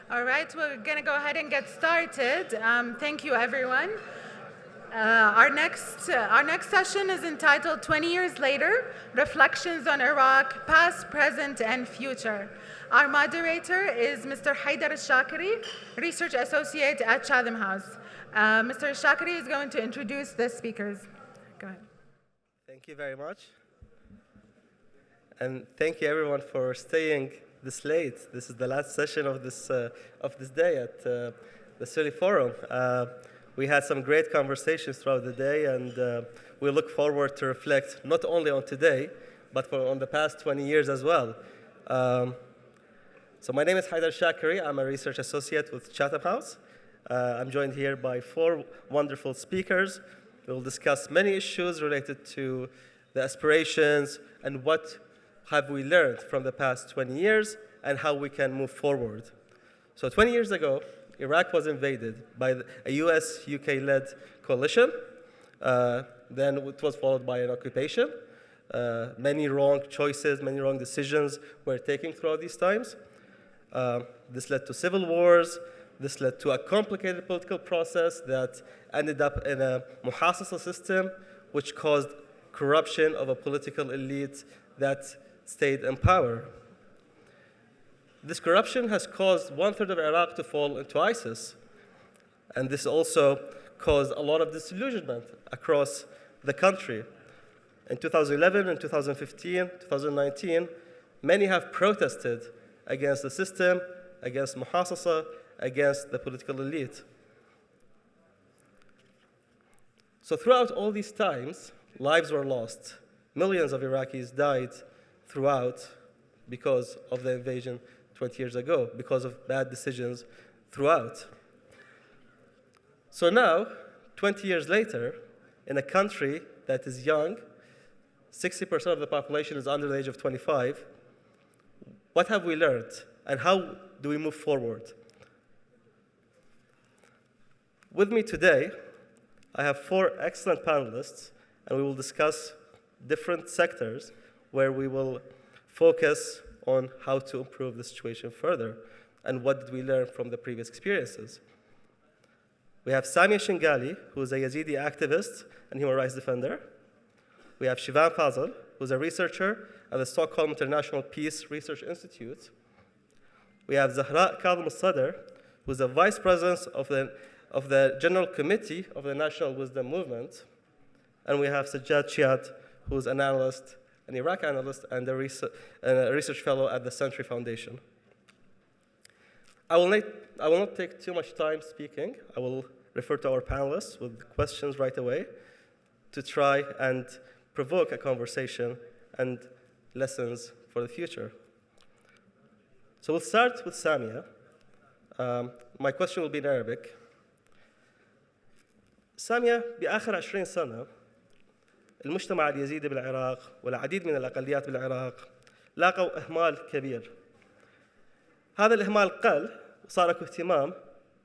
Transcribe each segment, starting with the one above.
All right, we're going to go ahead and get started. Thank you, everyone. Our next session is entitled 20 Years Later, Reflections on Iraq, Past, Present, and Future. Our moderator is Mr. Haidar Shakari, Research Associate at Chatham House. Mr. Shakari is going to introduce the speakers. Go ahead. Thank you very much. And thank you, everyone, for staying this late. This is the last session of this day at the Suli Forum. We had some great conversations throughout the day, and we look forward to reflect not only on today, but on the past 20 years as well. So my name is Haidar Shakari. I'm a research associate with Chatham House. I'm joined here by 4 wonderful speakers. We'll discuss many issues related to the aspirations and what have we learned from the past 20 years and how we can move forward. So 20 years ago, Iraq was invaded by a US-UK-led coalition. Then it was followed by an occupation. Many wrong choices, many wrong decisions were taken throughout these times. This led to civil wars. This led to a complicated political process that ended up in a muhasasa system, which caused corruption of a political elite that stayed in power. This corruption has caused 1/3 of Iraq to fall into ISIS. And this also caused a lot of disillusionment across the country. In 2011 and 2015, 2019, many have protested against the system, against muhasasa, against the political elite. So throughout all these times, lives were lost. Millions of Iraqis died throughout because of the invasion 20 years ago, because of bad decisions throughout. So now, 20 years later, in a country that is young, 60% of the population is under the age of 25, what have we learned, and how do we move forward? With me today, I have 4 excellent panelists, and we will discuss different sectors where we will focus on how to improve the situation further and what did we learn from the previous experiences. We have Samia Shingali, who is a Yazidi activist and human rights defender. We have Shivan Fazal, who is a researcher at the Stockholm International Peace Research Institute. We have Zahra Kadhim al-Sadr, who is the vice president of the General Committee of the National Wisdom Movement. And we have Sajjad Chiat, who is an analyst, an Iraq analyst, and a research fellow at the Century Foundation. I will not take too much time speaking. I will refer to our panelists with questions right away to try and provoke a conversation and lessons for the future. So we'll start with Samia. My question will be in Arabic. سامية بآخر 20 سنة المجتمع اليزيدي بالعراق والعديد من الأقليات بالعراق لاقوا إهمال كبير. هذا الإهمال قل وصار له اهتمام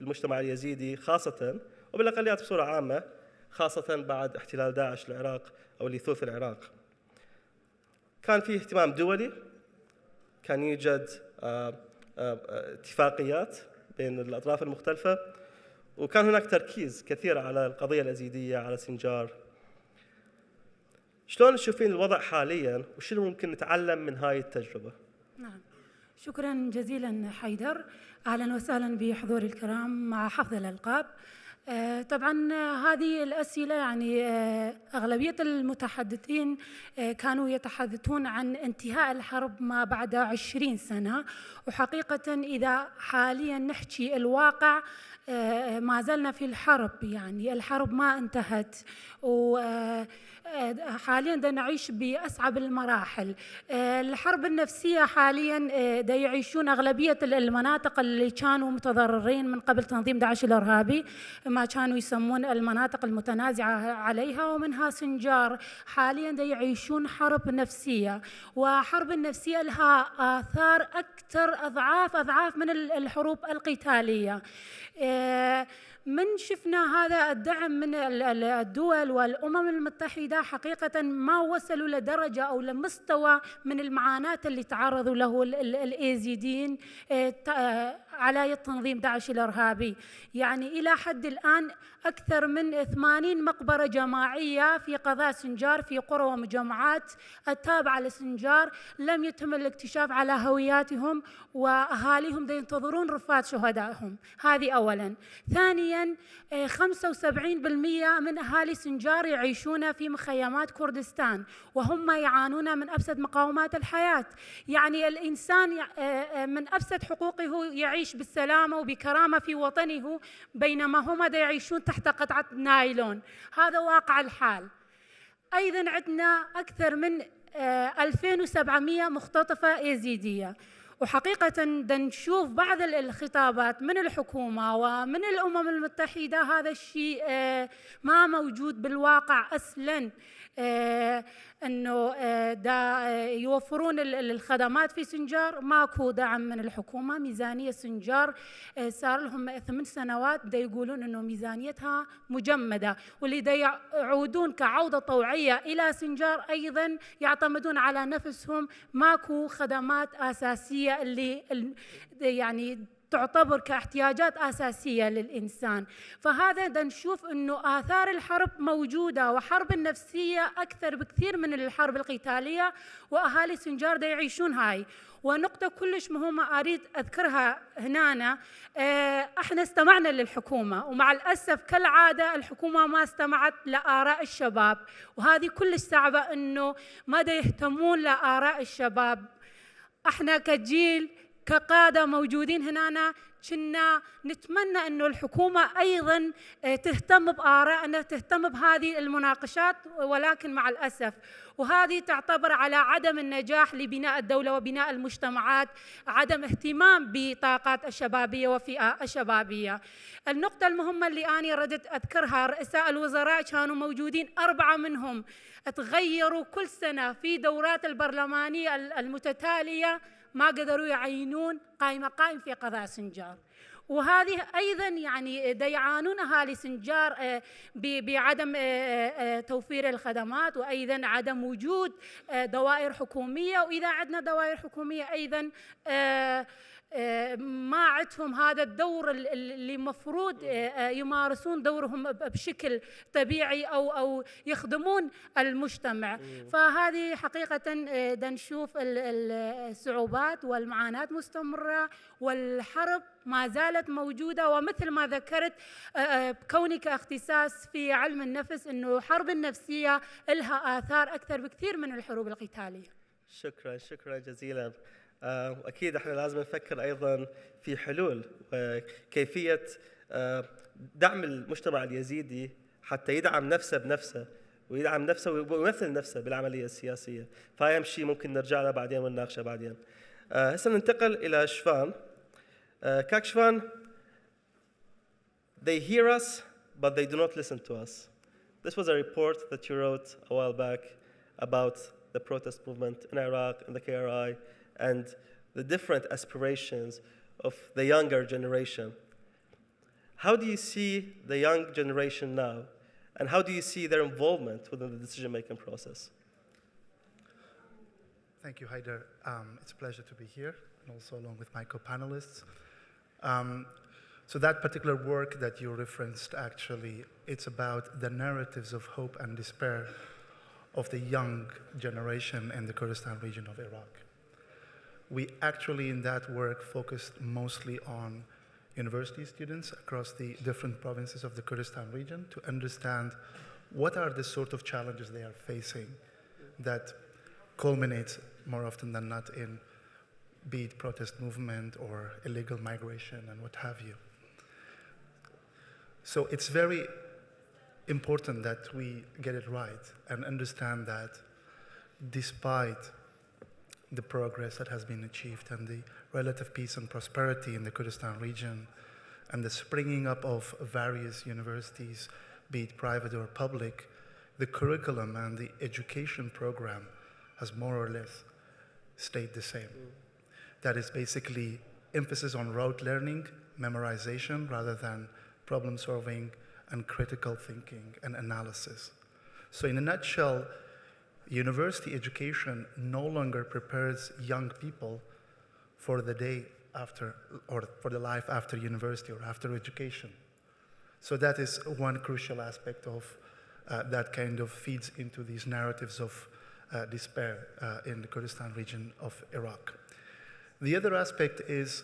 بالمجتمع اليزيدي خاصة وبالأقليات بصورة عامة خاصة بعد احتلال داعش للعراق أو اللي يثور في العراق. كان فيه اهتمام دولي، كان يوجد اتفاقيات بين الأطراف المختلفة، وكان هناك تركيز كثير على القضية اليزيدية على سنجار. شلون تشوفين الوضع حالياً وشنو ممكن نتعلم من هاي التجربة؟ نعم، شكراً جزيلاً حيدر. أهلاً وسهلاً بحضور الكرام مع حفظ الألقاب. طبعاً هذه الأسئلة يعني أغلبية المتحدثين كانوا يتحدثون عن انتهاء الحرب ما بعد 20 سنة، وحقيقة إذا حالياً نحكي الواقع ما زلنا في الحرب، يعني الحرب ما انتهت، وحاليا نعيش بأصعب المراحل. الحرب النفسية حاليا يعيشون أغلبية المناطق اللي كانوا متضررين من قبل تنظيم داعش الإرهابي، ما كانوا يسمون المناطق المتنازعة عليها، ومنها سنجار. حاليا يعيشون حرب نفسية، وحرب النفسية لها آثار أكثر أضعاف من الحروب القتالية. من شفنا هذا الدعم من الدول والأمم المتحدة، حقيقة ما وصلوا لدرجة أو لمستوى من المعاناة اللي تعرضوا له الإيزيديين على يد تنظيم داعش الإرهابي. يعني إلى حد الآن أكثر من 80 مقبرة جماعية في قضاء سنجار في قرى ومجمعات التابعة لسنجار لم يتم الاكتشاف على هوياتهم، وأهاليهم ينتظرون رفات شهدائهم. هذه أولاً. ثانياً 75% من أهالي سنجار يعيشون في مخيمات كردستان، وهم يعانون من أبسط مقومات الحياة. يعني الإنسان من أبسط حقوقه يعيش بالسلامة وبكرامة في وطنه، بينما هم يعيشون تحت قطعة نايلون. هذا واقع الحال. أيضاً عندنا أكثر من 2700 مختطفة يزيدية. وحقيقة نشوف بعض الخطابات من الحكومة ومن الأمم المتحدة هذا الشيء ما موجود بالواقع أصلاً. أنه يوفرون الخدمات في سنجار، ماكو دعم من الحكومة. ميزانية سنجار صار لهم 8 سنوات يقولون أنه ميزانيتها مجمدة، واللي يعودون كعودة طوعية إلى سنجار أيضا يعتمدون على نفسهم. ماكو خدمات أساسية اللي يعني تعتبر كاحتياجات أساسية للإنسان. فهذا نشوف أنه آثار الحرب موجودة، وحرب النفسية أكثر بكثير من الحرب القتالية، وأهالي سنجار يعيشون هاي. ونقطة كلش مهمة أريد أذكرها هنا، احنا استمعنا للحكومة، ومع الأسف كالعادة الحكومة ما استمعت لآراء الشباب، وهذه كلش صعبة أنه ما يهتمون لآراء الشباب. احنا كجيل كقادة موجودين هنا كنا نتمنى أنه الحكومة أيضاً تهتم بآرائنا، تهتم بهذه المناقشات، ولكن مع الأسف. وهذه تعتبر على عدم النجاح لبناء الدولة وبناء المجتمعات، عدم اهتمام بطاقات الشبابية وفئة الشبابية. النقطة المهمة اللي أنا ردت أذكرها، رؤساء الوزراء كانوا موجودين 4 منهم تغيروا كل سنة في دورات البرلمانية المتتالية، ما قدروا يعينون قائم في قضاء سنجار. وهذه أيضاً يعني يعانون أهالي سنجار بعدم توفير الخدمات، وأيضاً عدم وجود دوائر حكومية. وإذا عندنا دوائر حكومية أيضاً ما عندهم هذا الدور اللي مفروض يمارسون دورهم بشكل طبيعي أو يخدمون المجتمع. فهذه حقيقة نشوف الصعوبات والمعاناة مستمرة، والحرب ما زالت موجودة. ومثل ما ذكرت كونك اختصاص في علم النفس، أنه حرب النفسية لها آثار أكثر بكثير من الحروب القتالية. شكرا جزيلا. أكيد احنا لازم نفكر أيضا في حلول وكيفية دعم المجتمع اليزيدي حتى يدعم نفسه بنفسه، ويدعم نفسه ويمثل نفسه بالعملية السياسية. فهي شيء ممكن نرجع له بعدين ونناقشه بعدين. هسه ننتقل إلى شفان. كاك شفان, they hear us but they do not listen to us. This was a report that you wrote a while back about the protest movement in Iraq and the KRI and the different aspirations of the younger generation. How do you see the young generation now, and how do you see their involvement within the decision-making process? Thank you, Haider. It's a pleasure to be here, and also along with my co-panelists. So that particular work that you referenced, actually, it's about the narratives of hope and despair of the young generation in the Kurdistan region of Iraq. We actually, in that work, focused mostly on university students across the different provinces of the Kurdistan region to understand what are the sort of challenges they are facing that culminates more often than not in be it protest movement or illegal migration and what have you. So it's very important that we get it right and understand that despite the progress that has been achieved and the relative peace and prosperity in the Kurdistan region and the springing up of various universities, be it private or public, the curriculum and the education program has more or less stayed the same. That is basically emphasis on rote learning, memorization, rather than problem solving and critical thinking and analysis. So in a nutshell, university education no longer prepares young people for the day after, or for the life after university or after education. So that is one crucial aspect of that kind of feeds into these narratives of despair in the Kurdistan region of Iraq. The other aspect is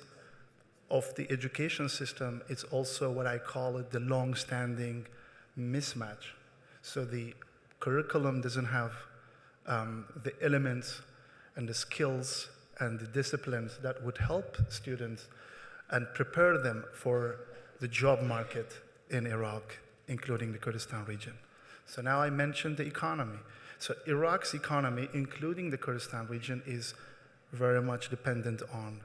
of the education system. It's also what I call it the long-standing mismatch. So the curriculum doesn't have the elements and the skills and the disciplines that would help students and prepare them for the job market in Iraq, including the Kurdistan region. So now I mentioned the economy. So Iraq's economy, including the Kurdistan region, is very much dependent on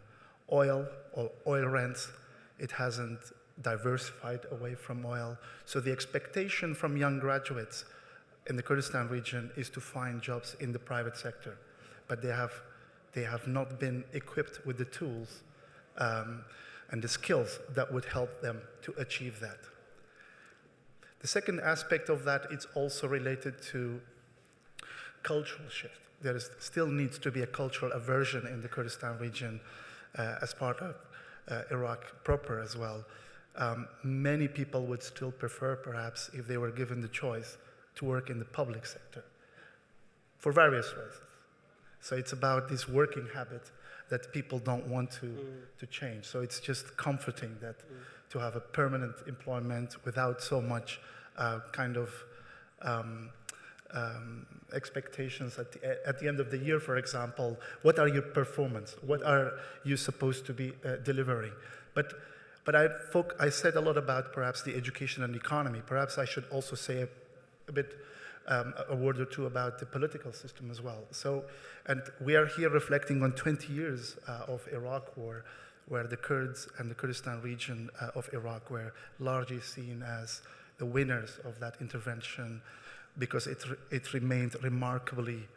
oil or oil rents. It hasn't diversified away from oil. So the expectation from young graduates in the Kurdistan region is to find jobs in the private sector. But they have not been equipped with the tools and the skills that would help them to achieve that. The second aspect of that is also related to cultural shift. There still needs to be a cultural aversion in the Kurdistan region as part of Iraq proper as well. Many people would still prefer, perhaps, if they were given the choice, to work in the public sector for various reasons. So it's about this working habit that people don't want to change. So it's just comforting that to have a permanent employment without so much kind of expectations at the end of the year, for example. What are your performance? What are you supposed to be delivering? But I said a lot about perhaps the education and economy. Perhaps I should also say a word or two about the political system as well. So, and we are here reflecting on 20 years of Iraq war, where the Kurds and the Kurdistan region of Iraq were largely seen as the winners of that intervention, because it remained remarkably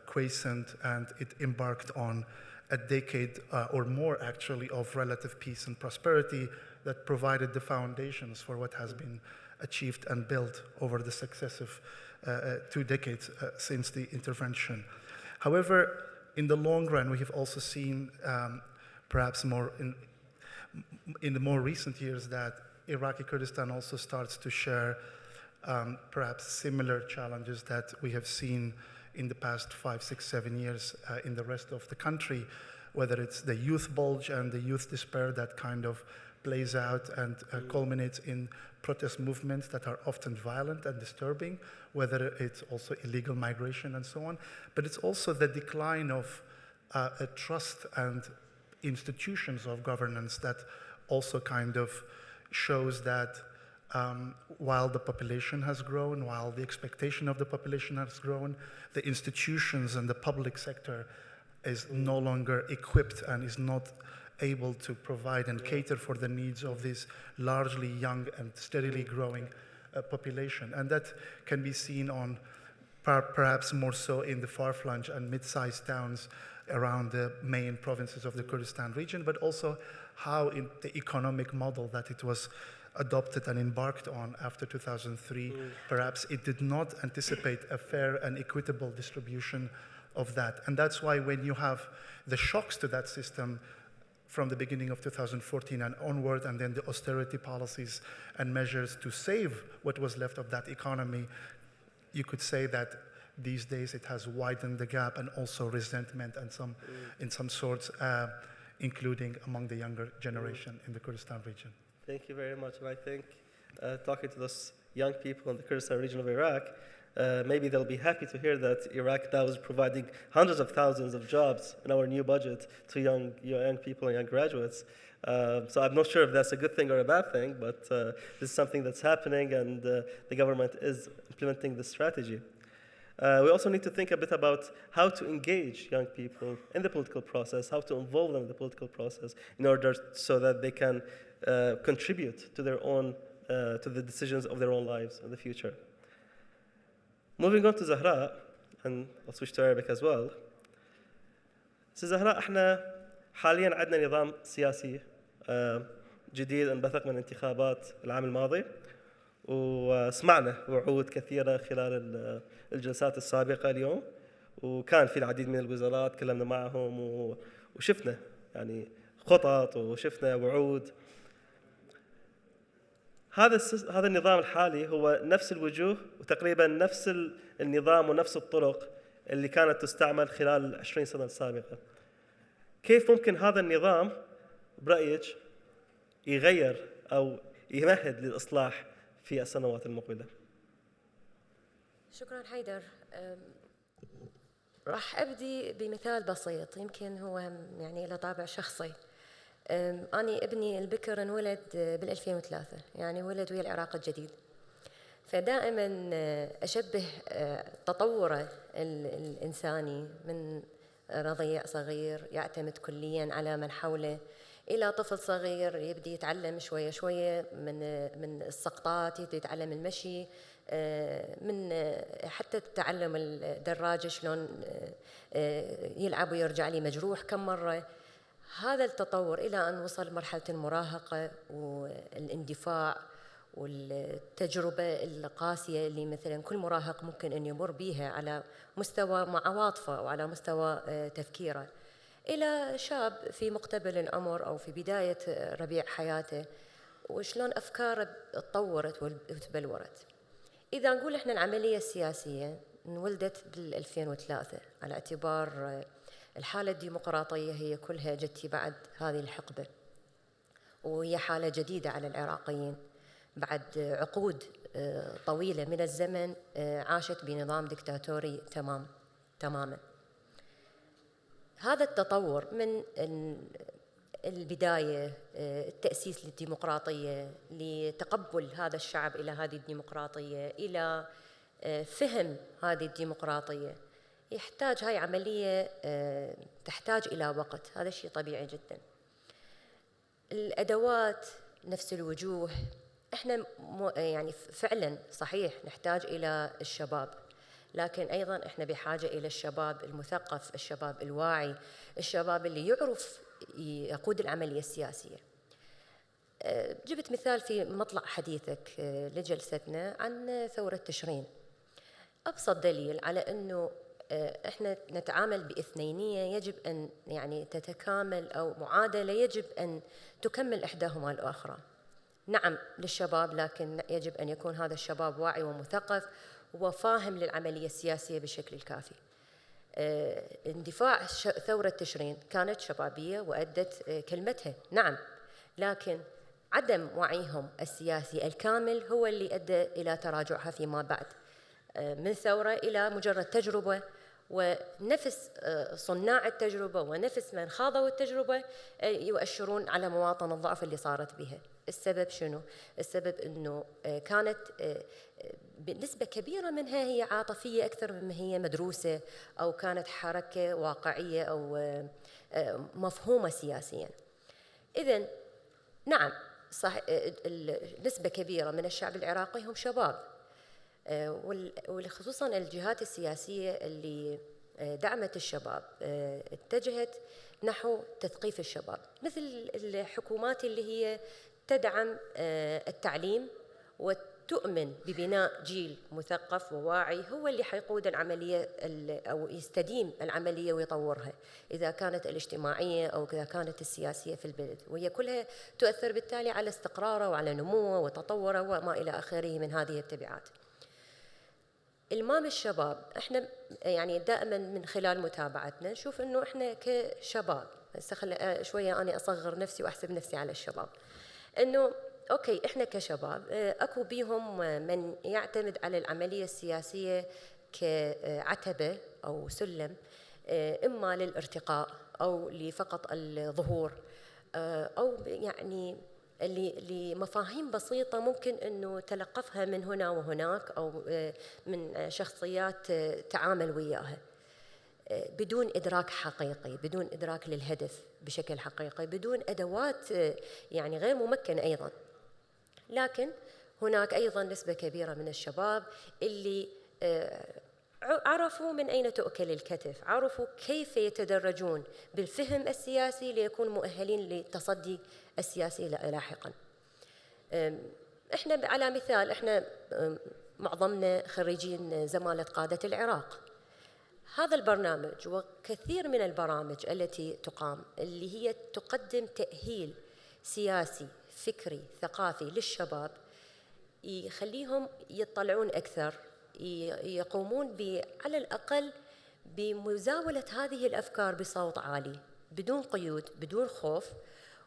quiescent, and it embarked on a decade or more, actually, of relative peace and prosperity that provided the foundations for what has been achieved and built over the successive 2 decades since the intervention. However, in the long run, we have also seen, perhaps more in the more recent years, that Iraqi Kurdistan also starts to share perhaps similar challenges that we have seen in the past 5, 6, 7 years in the rest of the country, whether it's the youth bulge and the youth despair that kind of plays out and culminates in protest movements that are often violent and disturbing, whether it's also illegal migration and so on. But it's also the decline of a trust and institutions of governance that also kind of shows that while the population has grown, while the expectation of the population has grown, the institutions and the public sector is no longer equipped and is not able to provide and cater for the needs of this largely young and steadily growing population. And that can be seen on perhaps more so in the far-flung and mid-sized towns around the main provinces of the Kurdistan region, but also how in the economic model that it was adopted and embarked on after 2003, perhaps it did not anticipate a fair and equitable distribution of that. And that's why when you have the shocks to that system from the beginning of 2014 and onward, and then the austerity policies and measures to save what was left of that economy, you could say that these days it has widened the gap, and also resentment and in some sorts, including among the younger generation in the Kurdistan region. Thank you very much. And I think talking to those young people in the Kurdistan region of Iraq, maybe they'll be happy to hear that Iraq now is providing hundreds of thousands of jobs in our new budget to young people and young graduates. So I'm not sure if that's a good thing or a bad thing, but this is something that's happening, and the government is implementing this strategy. We also need to think a bit about how to engage young people in the political process, how to involve them in the political process in order so that they can contribute to their own, to the decisions of their own lives in the future. Moving on to Zahra, and I'll switch to Arabic as well. So Zahra, احنا حاليا عندنا نظام سياسي جديد انبثق من انتخابات العام الماضي، وسمعنا وعود كثيرة خلال الجلسات السابقة اليوم، وكان في العديد من الوزارات كلمنا معهم وشفنا يعني خطط وشفنا وعود. هذا النظام الحالي هو نفس الوجوه وتقريبا نفس النظام ونفس الطرق اللي كانت تستعمل خلال 20 سنة السابقة. كيف ممكن هذا النظام برأيك يغير أو يمهد للإصلاح في السنوات المقبلة؟ شكراً حيدر. راح أبدي بمثال بسيط يمكن هو يعني له طابع شخصي. أنا ابني البكر انولد بال2003، يعني ولد ويا العراق الجديد. فدائماً أشبه تطوره الإنساني من رضيع صغير يعتمد كلياً على من حوله إلى طفل صغير يبدي يتعلم شوية شوية من السقطات، يبدي يتعلم المشي، من حتى تعلم الدراجة شلون يلعب ويرجع لي مجروح كم مرة. هذا التطور إلى أن وصل مرحلة المراهقة والاندفاع والتجربة القاسية اللي مثلا كل مراهق ممكن أن يمر بيها على مستوى عواطفه وعلى مستوى تفكيره، إلى شاب في مقتبل العمر أو في بداية ربيع حياته وشلون أفكاره تطورت وتبلورت. إذا نقول إحنا العملية السياسية انولدت بال2003 على اعتبار الحالة الديمقراطية هي كلها جتي بعد هذه الحقبة، وهي حالة جديدة على العراقيين بعد عقود طويلة من الزمن عاشت بنظام ديكتاتوري تماما. هذا التطور من البداية التأسيس للديمقراطية، لتقبل هذا الشعب إلى هذه الديمقراطية، إلى فهم هذه الديمقراطية، يحتاج هاي عملية تحتاج إلى وقت. هذا شيء طبيعي جدا. الأدوات نفس الوجوه، إحنا يعني فعلا صحيح نحتاج إلى الشباب، لكن أيضا إحنا بحاجة إلى الشباب المثقف، الشباب الواعي، الشباب اللي يعرف يقود العملية السياسية. جبت مثال في مطلع حديثك لجلستنا عن ثورة تشرين. أبسط دليل على أنه إحنا نتعامل باثنينية يجب أن يعني تتكامل، أو معادلة يجب أن تكمل إحداهما الأخرى. نعم للشباب، لكن يجب أن يكون هذا الشباب واعي ومثقف وفاهم للعملية السياسية بشكل الكافي. اندفاع ثورة تشرين كانت شبابية وأدت كلمتها، نعم، لكن عدم وعيهم السياسي الكامل هو اللي أدى إلى تراجعها فيما بعد من ثورة إلى مجرد تجربة. ونفس صناع التجربة ونفس من خاضوا التجربة يؤشرون على مواطن الضعف اللي صارت بها. السبب شنو؟ السبب أنه كانت بنسبة كبيرة منها هي عاطفية أكثر مما هي مدروسة، أو كانت حركة واقعية أو مفهومة سياسيا. إذن نعم صح، نسبة كبيرة من الشعب العراقي هم شباب، وخصوصا الجهات السياسية اللي دعمت الشباب اتجهت نحو تثقيف الشباب، مثل الحكومات اللي هي تدعم التعليم وتؤمن ببناء جيل مثقف وواعي هو اللي حيقود العملية أو يستديم العملية ويطورها، إذا كانت الاجتماعية أو إذا كانت السياسية في البلد، وهي كلها تؤثر بالتالي على استقراره وعلى نموه وتطوره وما إلى آخره من هذه التبعات. إلمام الشباب، إحنا يعني دائما من خلال متابعتنا نشوف إنه إحنا كشباب، شوية أنا أصغر نفسي وأحسب نفسي على الشباب، إنه أوكي إحنا كشباب أكو بيهم من يعتمد على العملية السياسية كعتبة أو سلم، إما للارتقاء أو لفقط الظهور، أو يعني لمفاهيم بسيطة ممكن أنه تلقفها من هنا وهناك أو من شخصيات تعامل وياها بدون إدراك حقيقي، بدون إدراك للهدف بشكل حقيقي، بدون أدوات يعني غير ممكنة أيضا. لكن هناك أيضا نسبة كبيرة من الشباب اللي عرفوا من أين تؤكل الكتف، عرفوا كيف يتدرجون بالفهم السياسي ليكونوا مؤهلين للتصدي السياسي لاحقا. إحنا على مثال، إحنا معظمنا خريجين زمالة قادة العراق. هذا البرنامج وكثير من البرامج التي تقام اللي هي تقدم تأهيل سياسي فكري ثقافي للشباب يخليهم يطلعون أكثر، يقومون على الأقل بمزاولة هذه الأفكار بصوت عالي بدون قيود بدون خوف،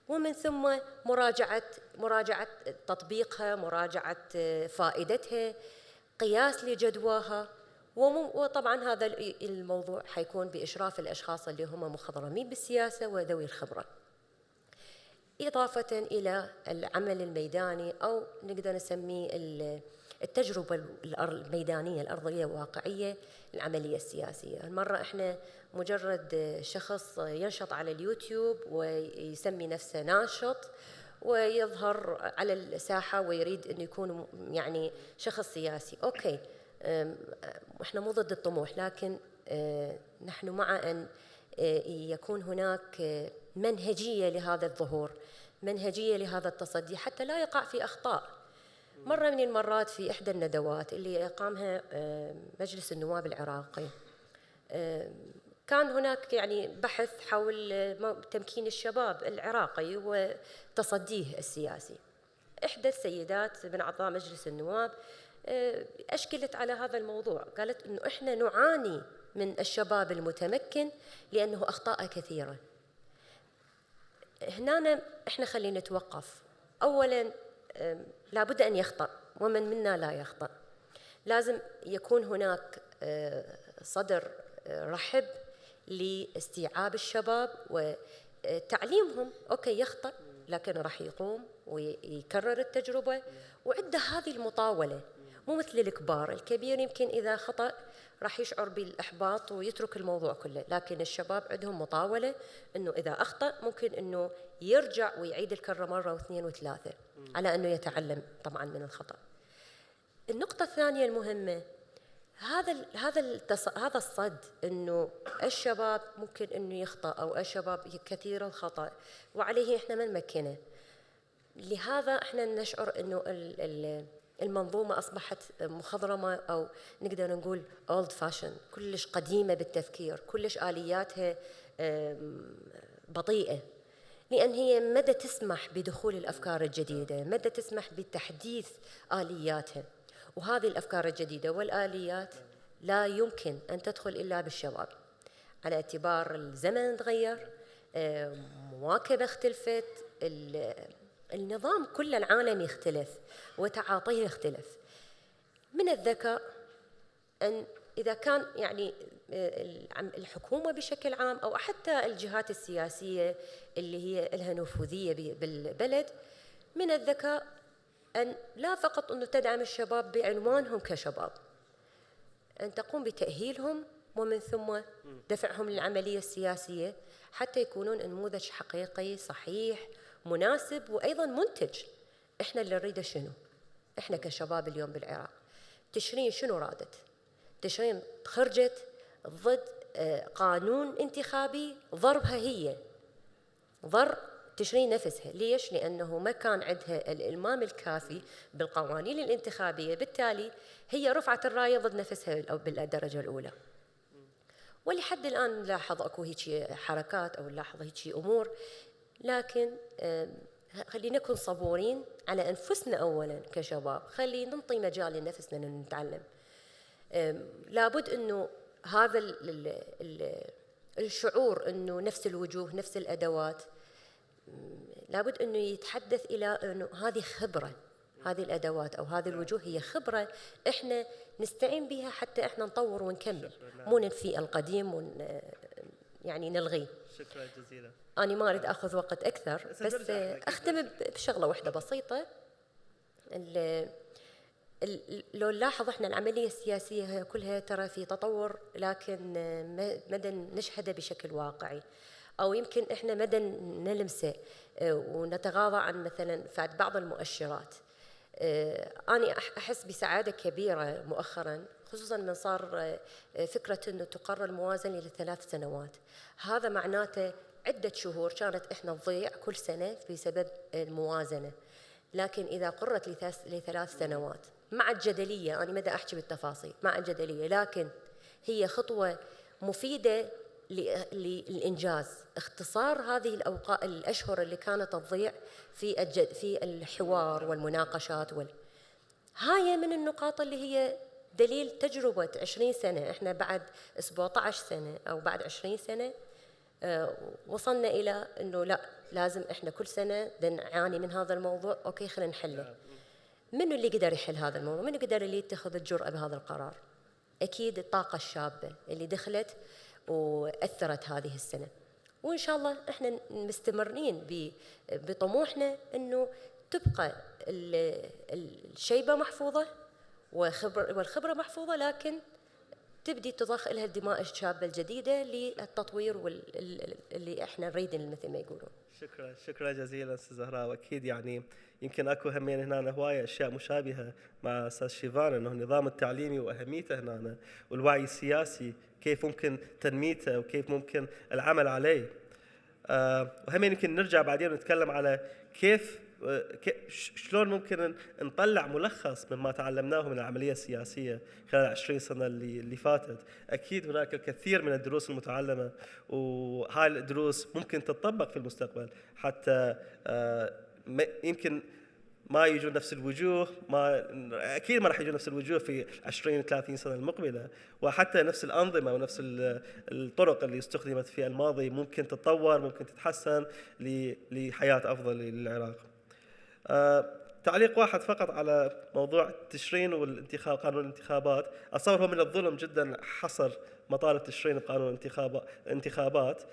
ومن ثم مراجعة تطبيقها، مراجعة فائدتها، قياس لجدواها. وطبعا هذا الموضوع حيكون بإشراف الأشخاص اللي هم مخضرمين بالسياسة وذوي الخبرة، إضافة إلى العمل الميداني أو نقدر نسميه التجربة الميدانية الأرضية الواقعية للعملية السياسية. المرة إحنا مجرد شخص ينشط على اليوتيوب ويسمي نفسه ناشط ويظهر على الساحة ويريد أن يكون يعني شخص سياسي، أوكي، إحنا مو ضد الطموح، لكن نحن مع أن يكون هناك منهجية لهذا الظهور، منهجية لهذا التصدي حتى لا يقع في أخطاء. مرة من المرات في إحدى الندوات اللي أقامها مجلس النواب العراقي كان هناك يعني بحث حول تمكين الشباب العراقي وتصديه السياسي. إحدى السيدات من أعضاء مجلس النواب أشكلت على هذا الموضوع، قالت إنه إحنا نعاني من الشباب المتمكن لأنه أخطاء كثيرة. هنا إحنا خلينا نتوقف. أولاً لابد أن يخطأ، ومن منا لا يخطأ. لازم يكون هناك صدر رحب لاستيعاب الشباب وتعليمهم. أوكي يخطأ، لكن راح يقوم ويكرر التجربة، وعنده هذه المطاولة. مو مثل الكبار، الكبير يمكن إذا خطأ راح يشعر بالإحباط ويترك الموضوع كله، لكن الشباب عندهم مطاولة إنه إذا أخطأ ممكن إنه يرجع ويعيد الكرة مرة واثنين وثلاثة على إنه يتعلم طبعاً من الخطأ. النقطة الثانية المهمة، هذا الصد إنه الشباب ممكن إنه يخطأ أو الشباب كثير الخطأ وعليه إحنا ما نمكنه. لهذا إحنا نشعر إنه المنظومة أصبحت مخضرمة، أو نقدر نقول old fashion، كلش قديمة بالتفكير، كلش آلياتها بطيئة، لأن هي مدى تسمح بدخول الأفكار الجديدة، مدى تسمح بتحديث آلياتها. وهذه الأفكار الجديدة والآليات لا يمكن أن تدخل إلا بالشباب، على اعتبار الزمن تغير، مواكبة اختلفت، النظام كل العالم يختلف وتعاطيه يختلف. من الذكاء أن إذا كان يعني الحكومة بشكل عام أو حتى الجهات السياسية اللي هي لها نفوذية بالبلد، من الذكاء أن لا فقط أنه تدعم الشباب بعنوانهم كشباب، أن تقوم بتأهيلهم ومن ثم دفعهم للعملية السياسية حتى يكونون نموذج حقيقي صحيح مناسب وأيضا منتج. إحنا اللي نريده شنو؟ إحنا كشباب اليوم بالعراق تشرين شنو رادت؟ تشرين خرجت ضد قانون انتخابي ضربها هي، ضر تشرين نفسها. ليش؟ لأنه ما كان عندها الإلمام الكافي بالقوانين الانتخابية، بالتالي هي رفعت الراية ضد نفسها بالدرجة الأولى. ولحد الآن نلاحظ أكو هيك حركات أو نلاحظ هيك أمور، لكن خلينا نكون صبورين على أنفسنا أولاً كشباب، خلينا ننطي مجال لنفسنا أن نتعلم. لابد أنه هذا الشعور أنه نفس الوجوه نفس الأدوات، لابد أنه يتحدث إلى أنه هذه خبرة، هذه الأدوات أو هذه الوجوه هي خبرة إحنا نستعين بها حتى إحنا نطور ونكمل، مو ننفي القديم يعني نلغيه. شكرا جزيلا. أنا ما أريد أخذ وقت أكثر، بس أختم بشغلة واحدة بسيطة. لو نلاحظ إحنا العملية السياسية كلها ترى في تطور، لكن مدى نشهده بشكل واقعي، أو يمكن إحنا مدى نلمسه ونتغاضى عن مثلا بعض المؤشرات. أنا أحس بسعادة كبيرة مؤخرا، خصوصا من صار فكرة أنه تقرر الموازنة ل3 سنوات. هذا معناته عدة شهور كانت إحنا تضيع كل سنة بسبب الموازنة، لكن إذا قررت ل3 سنوات مع الجدلية، أنا مدى أحكي بالتفاصيل مع الجدلية، لكن هي خطوة مفيدة للإنجاز. اختصار هذه الأشهر اللي كانت تضيع في الحوار والمناقشات هاي من النقاط اللي هي دليل تجربة 20 سنة. احنا بعد 17 سنة أو بعد 20 سنة وصلنا إلى أنه لا، لازم احنا كل سنة نعاني من هذا الموضوع، أوكي خلينا نحله. منو اللي قدر يحل هذا الموضوع؟ منو قدر اللي يتخذ الجرأة بهذا القرار؟ أكيد الطاقة الشابة اللي دخلت وأثرت هذه السنة. وإن شاء الله إحنا مستمرين بطموحنا أنه تبقى الشيبة محفوظة والخبرة محفوظة، لكن تبدي تضخ لها الدماء الشابة الجديدة للتطوير اللي إحنا نريد مثل ما يقولون. شكرا جزيلا أستاذ زهراء. وأكيد يعني يمكن أكو همين هنا هواية أشياء مشابهة مع أستاذ شيفان، أنه النظام التعليمي وأهميته هنا، والوعي السياسي كيف ممكن تنميته وكيف ممكن العمل عليه. وهمين يمكن نرجع بعدين ونتكلم على كيف شلون ممكن نطلع ملخص مما تعلمناه من العملية السياسية خلال 20 سنة اللي فاتت. أكيد هناك الكثير من الدروس المتعلمة، وهاي الدروس ممكن تطبق في المستقبل، حتى يمكن ما يجوا نفس الوجوه، أكيد ما راح يجوا نفس الوجوه في 20-30 سنة المقبلة، وحتى نفس الأنظمة ونفس الطرق اللي استخدمت في الماضي ممكن تتطور، ممكن تتحسن لحياة أفضل للعراق. تعليق واحد فقط على موضوع التشرين والانتخاب، قانون الانتخابات. أتصور هو من الظلم جدا حصر مطالب تشرين بقانون الانتخابات.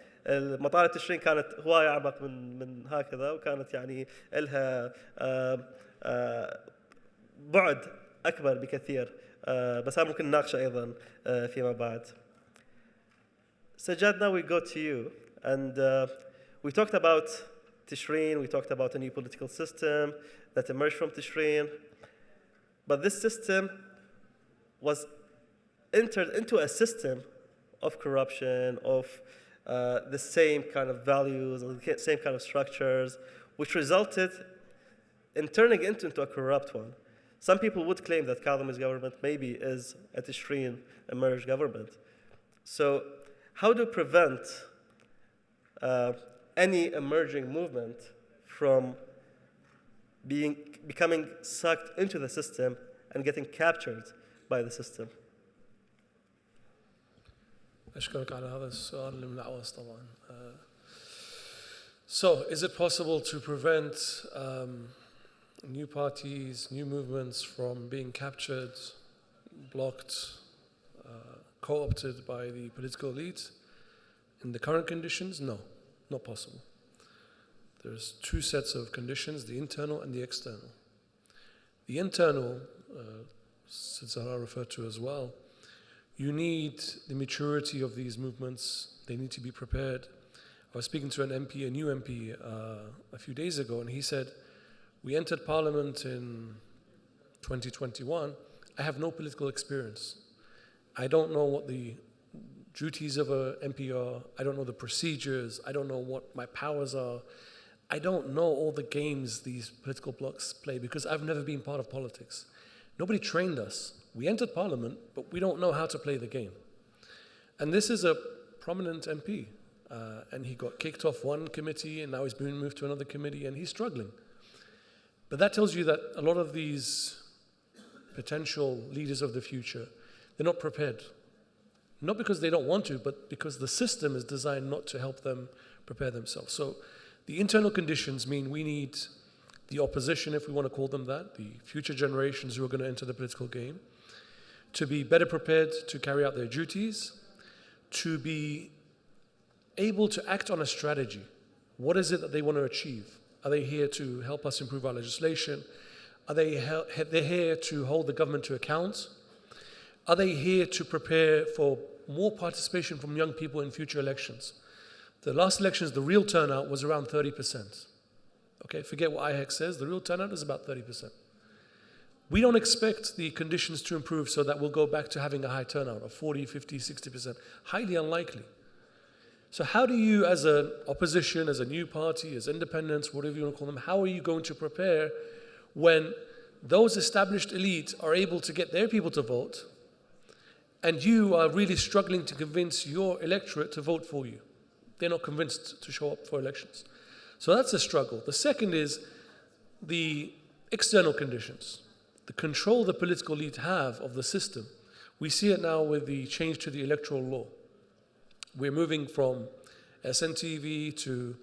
مطالب تشرين كانت هواية أعمق من هكذا، وكانت يعني لها بعد أكبر بكثير، بس ممكن نناقشه أيضا فيما بعد. Sajjad, now we go to you, and we talked about Tishreen, we talked about a new political system that emerged from Tishreen, but this system was entered into a system of corruption, of the same kind of values, and the same kind of structures, which resulted in turning it into a corrupt one. Some people would claim that Kadhimi's government maybe is a Tishreen emerged government. So how do you prevent any emerging movement from becoming sucked into the system and getting captured by the system? أشكرك على هذا السؤال الملعوز طبعا. So, is it possible to prevent new parties, new movements from being captured, blocked, co-opted by the political elite in the current conditions? No, not possible. There's two sets of conditions, the internal and the external. The internal, Zahra referred to as well, you need the maturity of these movements. They need to be prepared. I was speaking to an MP, a new MP, a few days ago, and he said, we entered Parliament in 2021. I have no political experience. I don't know what the duties of an MP are. I don't know the procedures. I don't know what my powers are. I don't know all the games these political blocs play because I've never been part of politics. Nobody trained us. We entered Parliament, but we don't know how to play the game. And this is a prominent MP. And he got kicked off one committee, and now he's been moved to another committee, and he's struggling. But that tells you that a lot of these potential leaders of the future, they're not prepared. Not because they don't want to, but because the system is designed not to help them prepare themselves. So the internal conditions mean we need the opposition, if we want to call them that, the future generations who are going to enter the political game, to be better prepared to carry out their duties, to be able to act on a strategy. What is it that they want to achieve? Are they here to help us improve our legislation? Are they here to hold the government to account? Are they here to prepare for more participation from young people in future elections? The last elections, the real turnout was around 30%. Okay, forget what IHEC says, the real turnout is about 30%. We don't expect the conditions to improve so that we'll go back to having a high turnout of 40, 50, 60%. Highly unlikely. So how do you, as an opposition, as a new party, as independents, whatever you want to call them, how are you going to prepare when those established elite are able to get their people to vote and you are really struggling to convince your electorate to vote for you. They're not convinced to show up for elections. So that's a struggle. The second is the external conditions, the control the political elite have of the system. We see it now with the change to the electoral law. We're moving from SNTV to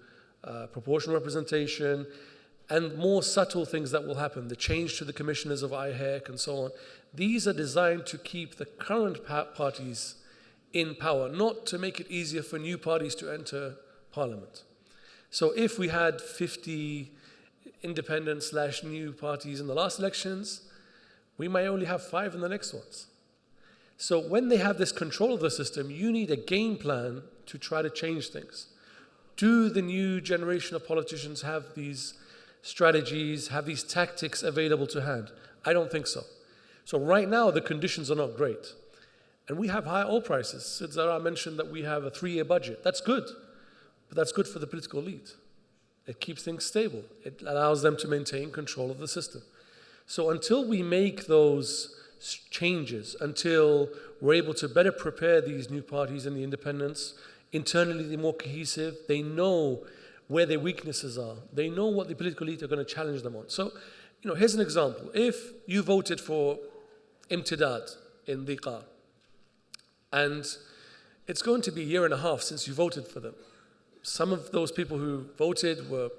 proportional representation and more subtle things that will happen, the change to the commissioners of IHEC and so on. These are designed to keep the current parties in power, not to make it easier for new parties to enter parliament. So if we had 50 independent/new parties in the last elections, we may only have 5 in the next ones. So when they have this control of the system, you need a game plan to try to change things. Do the new generation of politicians have these strategies, have these tactics available to hand? I don't think so. So right now, the conditions are not great. And we have high oil prices. Sid Zara mentioned that we have a 3-year budget. That's good, but that's good for the political elite. It keeps things stable. It allows them to maintain control of the system. So until we make those changes, until we're able to better prepare these new parties and the independents, internally they're more cohesive, they know where their weaknesses are, they know what the political elite are going to challenge them on. So, here's an example. If you voted for Imtidad in Dhiqar, and it's going to be 1.5 years since you voted for them. Some of those people who voted were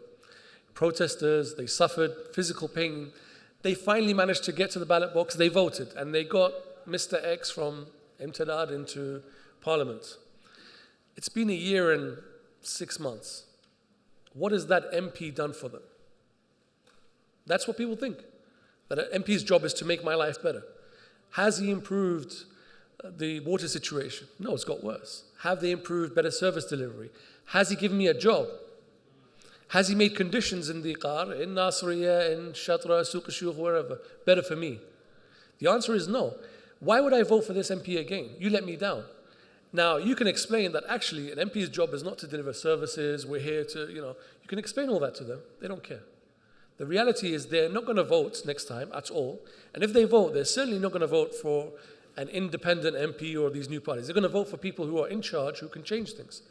protesters, they suffered physical pain. They finally managed to get to the ballot box, they voted, and they got Mr. X from Imtidad into parliament. It's been 1 year and 6 months. What has that MP done for them? That's what people think, that an MP's job is to make my life better. Has he improved the water situation? No, it's got worse. Have they improved better service delivery? Has he given me a job? Has he made conditions in Dhiqar, in Nasriya, in Shatra, Suq al-Shuyukh, wherever, better for me? The answer is no. Why would I vote for this MP again? You let me down. Now, you can explain that actually an MP's job is not to deliver services, we're here to, you can explain all that to them. They don't care. The reality is they're not going to vote next time at all. And if they vote, they're certainly not going to vote for an independent MP or these new parties. They're going to vote for people who are in charge, who can change things.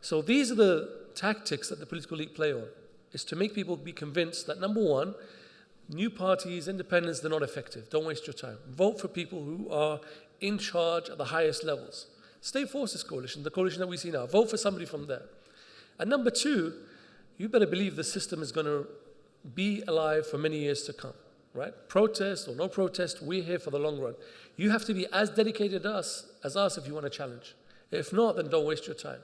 So these are the tactics that the political elite play on, is to make people be convinced that, number one, new parties, independents, they're not effective. Don't waste your time. Vote for people who are in charge at the highest levels. State Forces Coalition, the coalition that we see now, vote for somebody from there. And number two, you better believe the system is going to be alive for many years to come, right? Protest or no protest, we're here for the long run. You have to be as dedicated as us if you want to challenge. If not, then don't waste your time.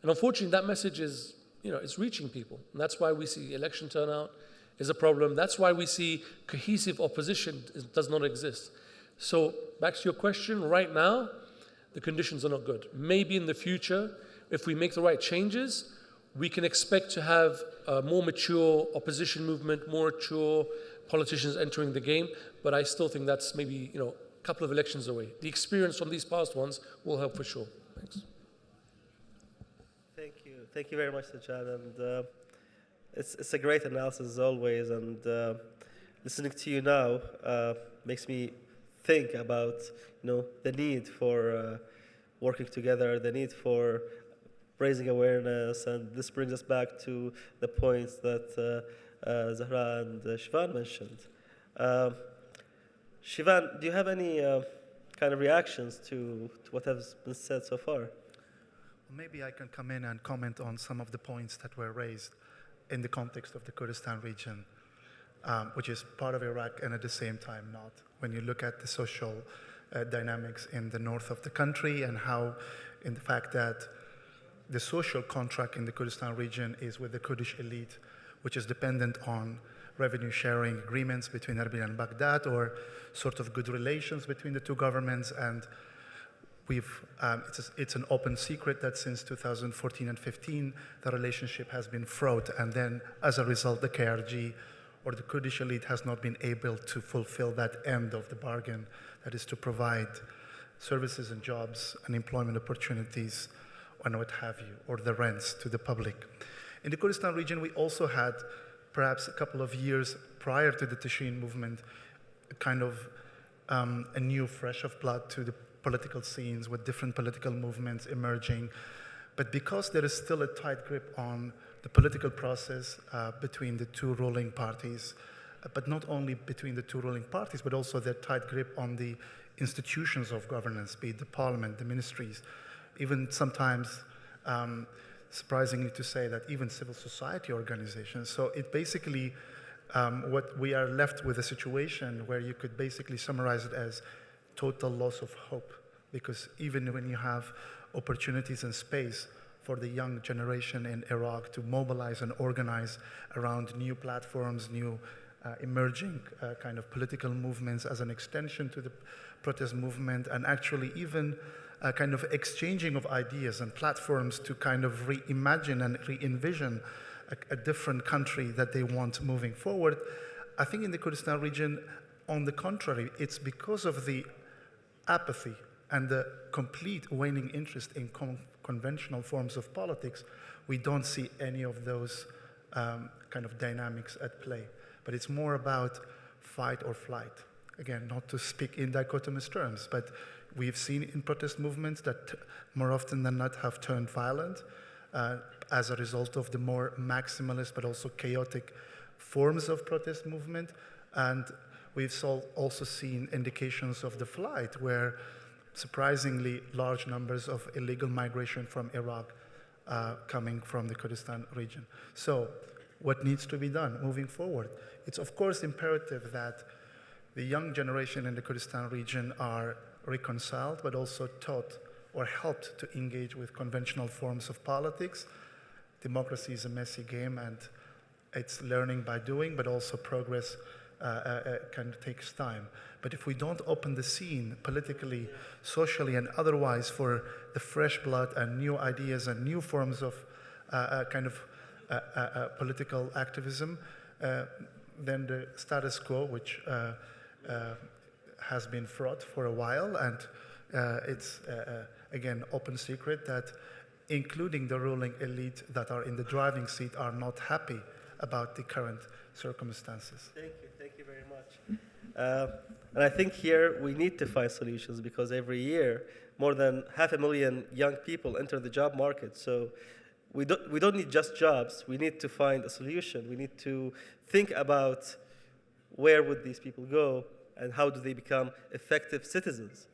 And unfortunately, that message is, it's reaching people. And that's why we see election turnout is a problem. That's why we see cohesive opposition does not exist. So back to your question, right now, the conditions are not good. Maybe in the future, if we make the right changes, we can expect to have a more mature opposition movement, more mature politicians entering the game. But I still think that's maybe, a couple of elections away. The experience from these past ones will help for sure. Thanks. Thank you very much, Sajjad. And it's a great analysis as always. And listening to you now makes me think about the need for working together, the need for raising awareness, and this brings us back to the points that Zahra and Shivan mentioned. Shivan, do you have any kind of reactions to what has been said so far? Maybe I can come in and comment on some of the points that were raised in the context of the Kurdistan region, which is part of Iraq and at the same time not. When you look at the social dynamics in the north of the country and how, in the fact that the social contract in the Kurdistan region is with the Kurdish elite, which is dependent on revenue sharing agreements between Erbil and Baghdad, or sort of good relations between the two governments. And it's an open secret that since 2014 and 15, the relationship has been fraught. And then as a result, the KRG or the Kurdish elite has not been able to fulfill that end of the bargain, that is to provide services and jobs and employment opportunities and what have you, or the rents to the public. In the Kurdistan region, we also had, perhaps a couple of years prior to the Tishreen movement, kind of a new fresh of blood to the political scenes, with different political movements emerging. But because there is still a tight grip on the political process between the two ruling parties, but not only between the two ruling parties, but also their tight grip on the institutions of governance, be it the parliament, the ministries, even sometimes, surprisingly to say, that even civil society organizations. So it basically, what we are left with a situation where you could basically summarize it as total loss of hope, because even when you have opportunities and space for the young generation in Iraq to mobilize and organize around new platforms, new emerging kind of political movements as an extension to the protest movement, and actually even kind of exchanging of ideas and platforms to kind of reimagine and re-envision a different country that they want moving forward. I think in the Kurdistan region, on the contrary, it's because of the apathy and the complete waning interest in conventional forms of politics, we don't see any of those kind of dynamics at play. But it's more about fight or flight. Again, not to speak in dichotomous terms, but we've seen in protest movements that more often than not have turned violent as a result of the more maximalist but also chaotic forms of protest movement. And we've also seen indications of the flight, where surprisingly large numbers of illegal migration from Iraq coming from the Kurdistan region. So what needs to be done moving forward? It's of course imperative that the young generation in the Kurdistan region are reconciled, but also taught or helped to engage with conventional forms of politics. Democracy is a messy game, and it's learning by doing, but also progress kind of takes time. But if we don't open the scene politically, socially, and otherwise for the fresh blood and new ideas and new forms of kind of political activism, then the status quo, which has been fraught for a while, and it's again open secret that including the ruling elite that are in the driving seat are not happy about the current circumstances. Thank you very much. And I think here we need to find solutions, because every year more than 500,000 young people enter the job market. So we don't need just jobs. We need to find a solution. We need to think about where would these people go and how do they become effective citizens.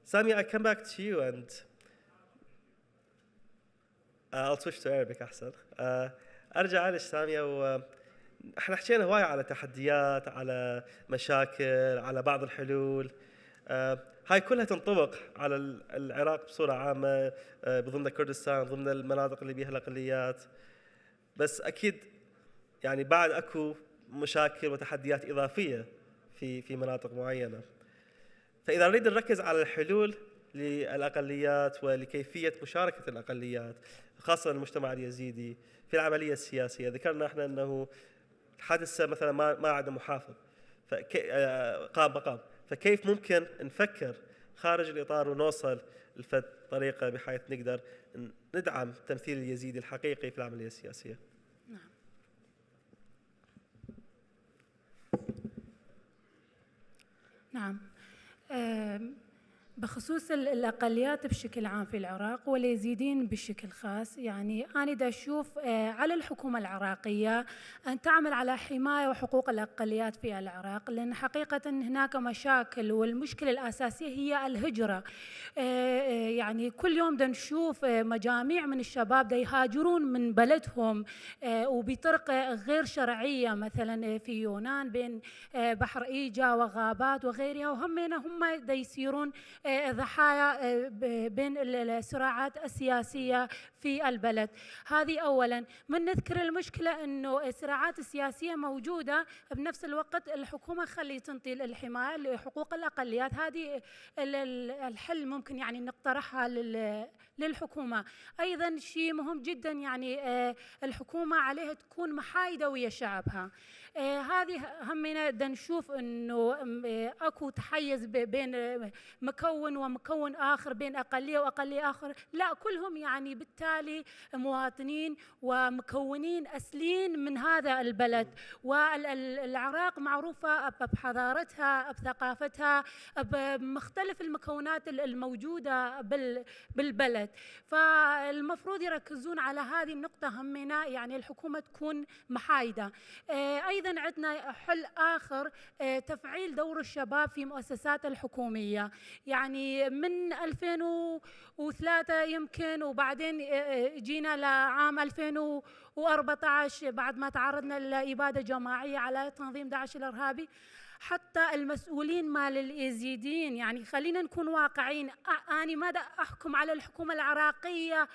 Sami, I come back to you, and I'll switch to Arabic أحسن. أرجع على سامية. احنا حكينا هواي على تحديات، على مشاكل، على بعض الحلول. هاي كلها تنطبق على العراق بصورة عامة، بضمن كردستان، ضمن المناطق اللي بيها الأقليات. بس أكيد يعني بعد أكو مشاكل وتحديات إضافية في مناطق معينة. فإذا نريد نركز على الحلول للأقليات ولكيفية مشاركة الأقليات، خاصة المجتمع اليزيدي في العملية السياسية، ذكرنا احنا أنه حادثة مثلا ما عاد محافظ قام مقام، فكيف ممكن نفكر خارج الإطار ونوصل لفد طريقة بحيث نقدر ندعم التمثيل اليزيدي الحقيقي في العملية السياسية؟ نعم. بخصوص الأقليات بشكل عام في العراق واليزيديين بشكل خاص، يعني أنا دا أشوف على الحكومة العراقية أن تعمل على حماية وحقوق الأقليات في العراق، لأن حقيقة هناك مشاكل، والمشكلة الأساسية هي الهجرة. يعني كل يوم دا نشوف مجاميع من الشباب دا يهاجرون من بلدهم وبطرق غير شرعية، مثلا في يونان بين بحر إيجا وغابات وغيرها، وهم دا يصيرون ضحايا بين الصراعات السياسية في البلد. هذه أولاً. من نذكر المشكلة أنه الصراعات السياسية موجودة، بنفس الوقت الحكومة خلي تنطي الحماية لحقوق الأقليات. هذه الحل ممكن يعني نقترحها للحكومة. أيضاً شيء مهم جداً، يعني الحكومة عليها تكون محايدة ويا شعبها. هذه همنا دا نشوف انه اكو تحيز بين مكون مكون ومكون آخر بين أقلية وأقلية آخر، لا كلهم يعني بالتالي مواطنين ومكونين أصليين من هذا البلد. والعراق معروفة بحضارتها، بثقافتها، بمختلف المكونات الموجودة بالبلد. فالمفروض يركزون على هذه النقطة همنا، يعني الحكومة تكون محايدة. أيضا عندنا حل آخر، تفعيل دور الشباب في مؤسسات الحكومية. يعني من 2003 يمكن، وبعدين جينا لعام 2014 بعد ما تعرضنا لإبادة جماعية على تنظيم داعش الإرهابي، حتى المسؤولين مال اليزيديين، يعني خلينا نكون واقعين، أنا ما أحكم على الحكومة العراقية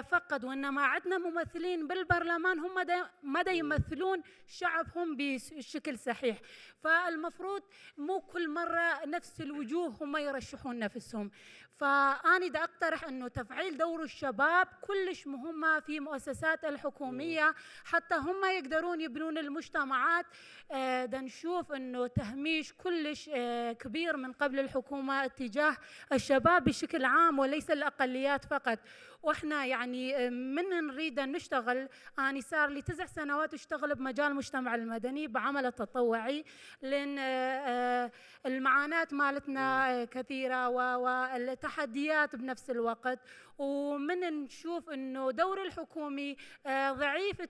فقط، وإنما عندنا ممثلين بالبرلمان هم ما يمثلون شعبهم بشكل صحيح. فالمفروض مو كل مرة نفس الوجوه هم يرشحون نفسهم. فأنا دا أقترح أنه تفعيل دور الشباب كلش مهمة في مؤسسات الحكومية، حتى هم يقدرون يبنون المجتمعات. دا نشوف أنه تهميش كلش كبير من قبل الحكومة اتجاه الشباب بشكل عام وليس الأقليات فقط. وإحنا يعني من نريد أن نشتغل، أنا صار لي 9 سنوات أشتغل بمجال المجتمع المدني بعمل تطوعي، لأن المعاناة مالتنا كثيرة والتحديات بنفس الوقت. ومن نشوف أنه دور الحكومي ضعيف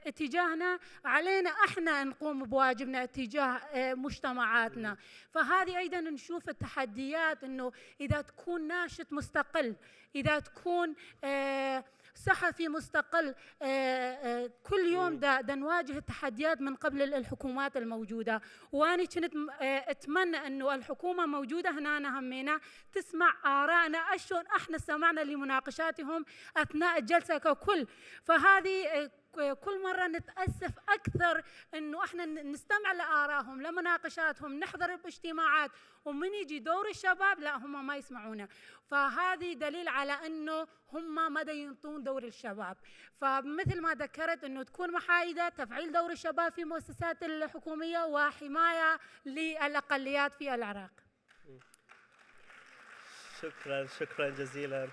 اتجاهنا، علينا احنا نقوم بواجبنا اتجاه مجتمعاتنا. فهذه ايضا نشوف التحديات، انه اذا تكون ناشط مستقل، اذا تكون صحفي مستقل، كل يوم دا نواجه التحديات من قبل الحكومات الموجودة. وأنا كنت أتمنى أنه الحكومة موجودة هنا همينا تسمع آرائنا، أشون احنا سمعنا لمناقشاتهم أثناء الجلسة ككل. فهذه كل مرة نتأسف أكثر أنه إحنا نستمع لآرائهم، لمناقشاتهم، نحضر باجتماعات، ومن يجي دور الشباب لا هم ما يسمعونا. فهذه دليل على أنه هم ما ينطون دور الشباب. فمثل ما ذكرت أنه تكون محايدة، تفعيل دور الشباب في مؤسسات الحكومية، وحماية للأقليات في العراق. شكرا جزيلا.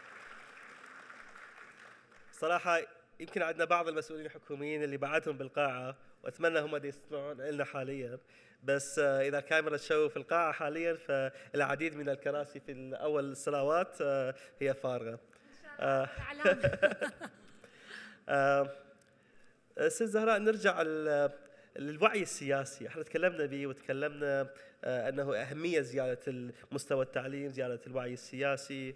صراحة يمكن عندنا بعض المسؤولين الحكوميين اللي بعدهم بالقاعة، وأتمنى هم يستمعون لنا حاليا، بس إذا الكاميرا تشوف القاعة حاليا فالعديد من الكراسي في أول الصلوات هي فارغة. ست زهراء، نرجع للوعي السياسي. احنا تكلمنا به وتكلمنا أنه أهمية زيادة مستوى التعليم، زيادة الوعي السياسي،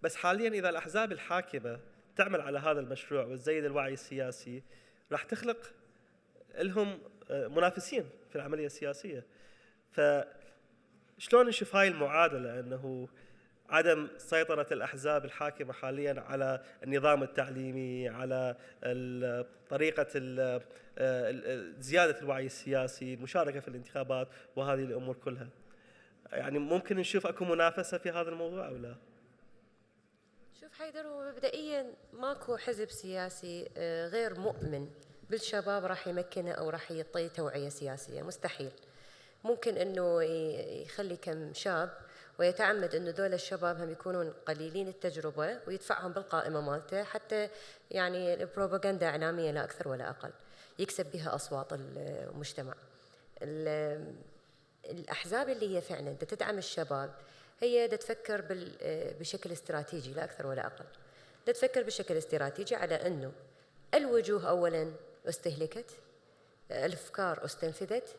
بس حاليا إذا الأحزاب الحاكمة تعمل على هذا المشروع وتزيد الوعي السياسي، راح تخلق لهم منافسين في العملية السياسية. فشلون نشوف هاي المعادلة، أنه عدم سيطرة الأحزاب الحاكمة حاليا على النظام التعليمي، على طريقة زيادة الوعي السياسي، المشاركة في الانتخابات، وهذه الأمور كلها؟ يعني ممكن نشوف أكو منافسة في هذا الموضوع أو لا؟ شوف حيدر، هو مبدئيا ماكو حزب سياسي غير مؤمن بالشباب راح يمكنه أو راح يعطيه توعية سياسية، مستحيل. ممكن أنه يخلي كم شاب ويتعمد أنه دول الشباب هم يكونون قليلين التجربة ويدفعهم بالقائمة مالته، حتى يعني البروباغندا إعلامية لا أكثر ولا أقل، يكسب بها أصوات المجتمع. الأحزاب اللي هي فعلا تدعم الشباب هي تفكر بشكل استراتيجي لا أكثر ولا أقل، تفكر بشكل استراتيجي على أنه الوجوه أولاً استهلكت، الأفكار استنفذت،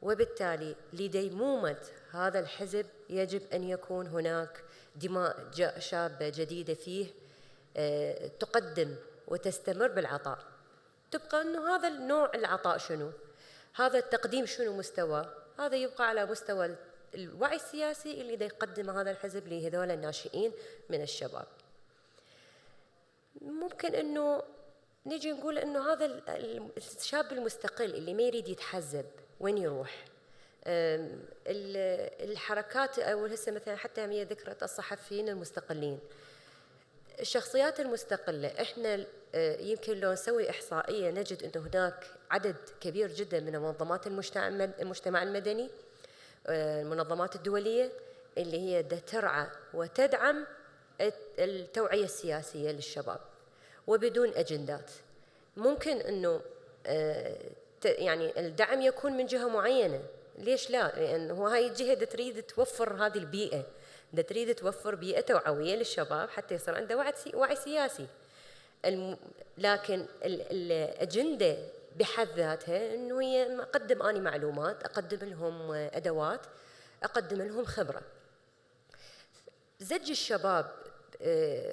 وبالتالي لديمومة هذا الحزب يجب أن يكون هناك دماء شابة جديدة فيه تقدم وتستمر بالعطاء. تبقى أنه هذا النوع العطاء شنو، هذا التقديم شنو مستوى، هذا يبقى على مستوى الوعي السياسي اللي دا يقدم هذا الحزب لهذول الناشئين من الشباب. ممكن أنه نيجي نقول أنه هذا الشاب المستقل اللي ما يريد يتحزب وين يروح؟ الحركات أو هسه مثلا حتى هي ذكرت الصحفيين المستقلين، الشخصيات المستقلة، إحنا يمكن لو نسوي إحصائية نجد أنه هناك عدد كبير جدا من منظمات المجتمع المدني، المنظمات الدولية اللي هي ترعى وتدعم التوعية السياسية للشباب وبدون أجندات. ممكن أنه يعني الدعم يكون من جهة معينة، ليش لا؟ لأنه هاي الجهة تريد توفر هذه البيئة، تريد توفر بيئة توعوية للشباب حتى يصير عنده وعي سياسي. لكن الأجندة بحد ذاتها أنه هي أقدم أنا معلومات، أقدم لهم أدوات، أقدم لهم خبرة. زج الشباب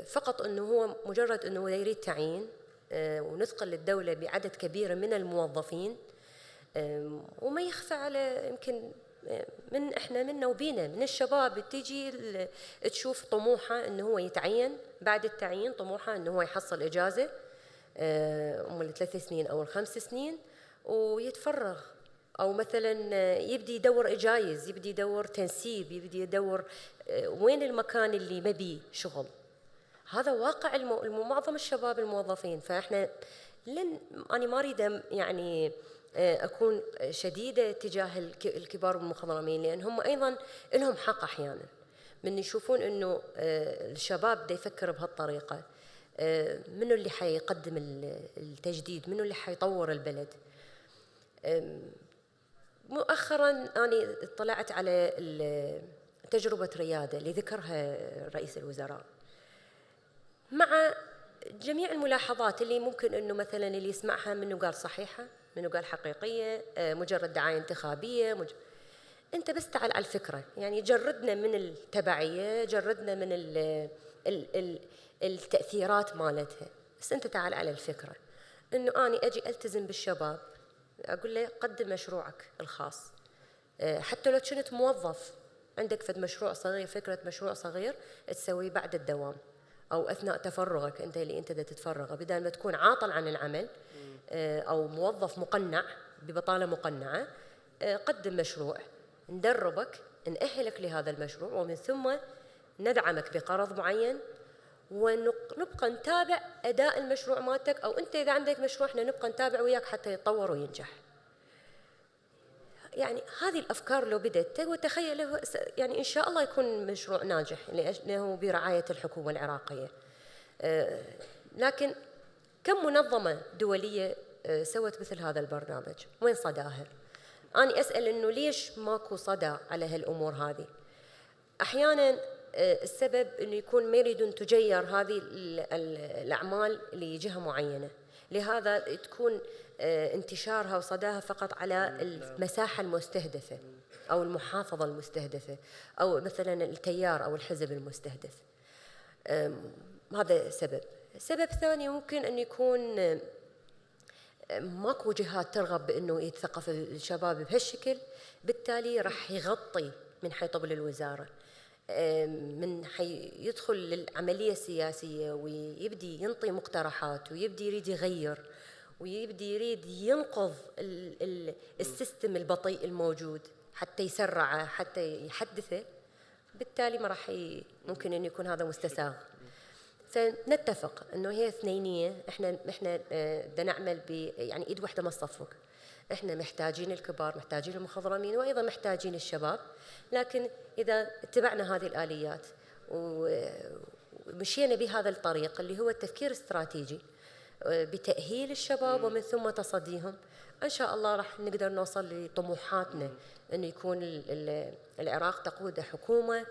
فقط أنه هو مجرد أنه يريد تعيين ونثقل للدولة بعدد كبير من الموظفين، وما يخفى على يمكن احنا منا وبينا من الشباب تيجي تشوف طموحه انه هو يتعين، بعد التعيين طموحه انه هو يحصل اجازه ال3 سنين او ال5 سنين ويتفرغ، او مثلا يبدي يدور اجايز، يبدي يدور تنسيب، يبدي يدور وين المكان اللي ما بيه شغل. هذا واقع معظم الشباب الموظفين. فاحنا انا ما اريد يعني أكون شديدة تجاه الكبار والمخضرمين، لأن هم أيضاً لهم حق أحياناً من يشوفون أنه الشباب دا يفكر بهالطريقة، منو اللي حيقدم التجديد، منو اللي حيطور البلد. مؤخراً أنا اطلعت على تجربة ريادة اللي ذكرها رئيس الوزراء، مع جميع الملاحظات اللي ممكن أنه مثلاً اللي يسمعها منو قال صحيحة، منو قال حقيقية، مجرد دعاية انتخابية. أنت بس تعال على الفكرة، يعني جردنا من التبعية، جردنا من التأثيرات مالتها، بس أنت تعال على الفكرة أنه أنا أجي ألتزم بالشباب، أقول له قدم مشروعك الخاص، حتى لو كنت موظف عندك فد مشروع صغير، فكرة مشروع صغير تسويه بعد الدوام أو أثناء تفرغك أنت اللي أنت تتفرغ، بدل ما تكون عاطل عن العمل أو موظف مقنع ببطالة مقنعة. قدم مشروع، ندربك، نأهلك لهذا المشروع، ومن ثم ندعمك بقرض معين، ونبقى نتابع أداء المشروع مالتك، أو أنت إذا عندك مشروع احنا نبقى نتابع وياك حتى يتطور وينجح. يعني هذه الأفكار لو بدأت وتخيل يعني إن شاء الله يكون مشروع ناجح لأنه برعاية الحكومة العراقية. لكن كم منظمة دولية سوت مثل هذا البرنامج؟ وين صداها؟ أنا أسأل إنه ليش ماكو صدى على هالأمور هذه؟ أحياناً السبب إنه يكون ما يريدون تجير هذه الأعمال لجهة معينة، لهذا تكون انتشارها وصداها فقط على المساحة المستهدفة أو المحافظة المستهدفة أو مثلاً التيار أو الحزب المستهدف. هذا سبب. سبب ثاني ممكن أن يكون ماكو جهات ترغب بأنه يتثقف الشباب بهالشكل، بالتالي راح يغطي من حيطبل الوزارة، من يدخل للعملية السياسية ويبدي ينطي مقترحات ويبدي يريد يغير ويبدي يريد ينقذ السيستم البطيء الموجود حتى يسرعه حتى يحدثه، بالتالي ما راح ممكن أن يكون هذا مستساغ. فنتفق انه هي اثنينيه، احنا بدنا نعمل يعني ايد واحده ما تصفق. احنا محتاجين الكبار، محتاجين المخضرمين، وايضا محتاجين الشباب. لكن اذا اتبعنا هذه الاليات ومشينا بهذا الطريق اللي هو التفكير الاستراتيجي بتاهيل الشباب ومن ثم تصديهم، ان شاء الله راح نقدر نوصل لطموحاتنا انه يكون العراق تقوده حكومه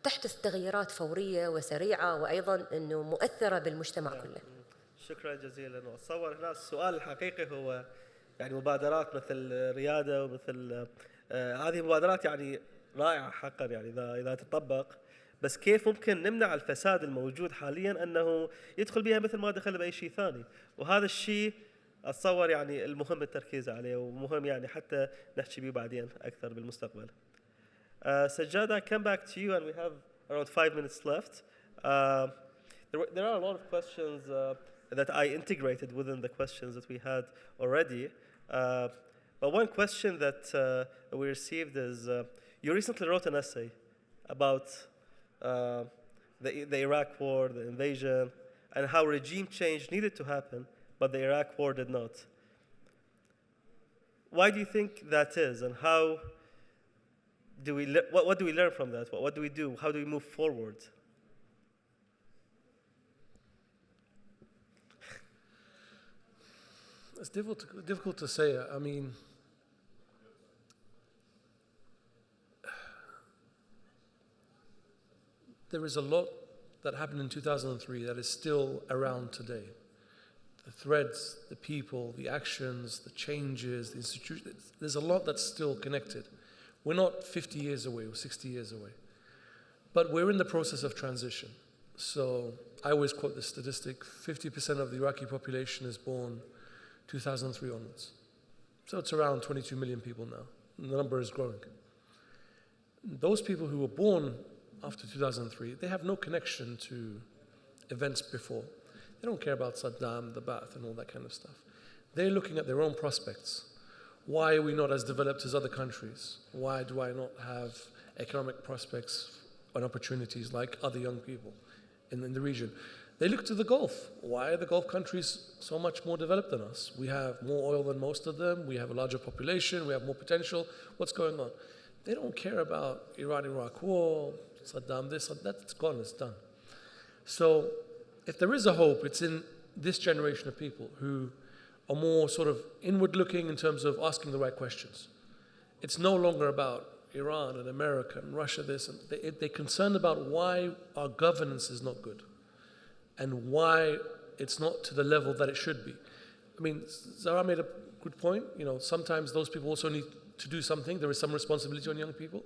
تحدث تغييرات فورية وسريعة، وأيضاً أنه مؤثرة بالمجتمع كله. شكراً جزيلاً. وأتصور هنا السؤال الحقيقي هو يعني مبادرات مثل ريادة ومثل هذه مبادرات يعني رائعة حقاً، يعني إذا تطبق، بس كيف ممكن نمنع الفساد الموجود حالياً أنه يدخل بها مثل ما دخل بأي شيء ثاني؟ وهذا الشيء أتصور يعني المهم التركيز عليه، ومهم يعني حتى نحكي به بعدين أكثر بالمستقبل. Sajjad, I come back to you, and we have around 5 minutes left. There are a lot of questions that I integrated within the questions that we had already. But one question that we received is, you recently wrote an essay about the Iraq war, the invasion, and how regime change needed to happen, but the Iraq war did not. Why do you think that is, and how what do we learn from that? What do we do? How do we move forward? It's difficult to say. I mean, there is a lot that happened in 2003 that is still around today. The threads, the people, the actions, the changes, the institutions. There's a lot that's still connected. We're not 50 years away or 60 years away. But we're in the process of transition. So I always quote this statistic, 50% of the Iraqi population is born 2003 onwards. So it's around 22 million people now. And the number is growing. Those people who were born after 2003, they have no connection to events before. They don't care about Saddam, the Ba'ath, and all that kind of stuff. They're looking at their own prospects. Why are we not as developed as other countries? Why do I not have economic prospects and opportunities like other young people in the region? They look to the Gulf. Why are the Gulf countries so much more developed than us? We have more oil than most of them. We have a larger population. We have more potential. What's going on? They don't care about Iran-Iraq war, Saddam this, that's gone, it's done. So if there is a hope, it's in this generation of people who are more sort of inward-looking in terms of asking the right questions. It's no longer about Iran and America and Russia this, and they're concerned about why our governance is not good and why it's not to the level that it should be. I mean, Zahra made a good point. You know, sometimes those people also need to do something. There is some responsibility on young people.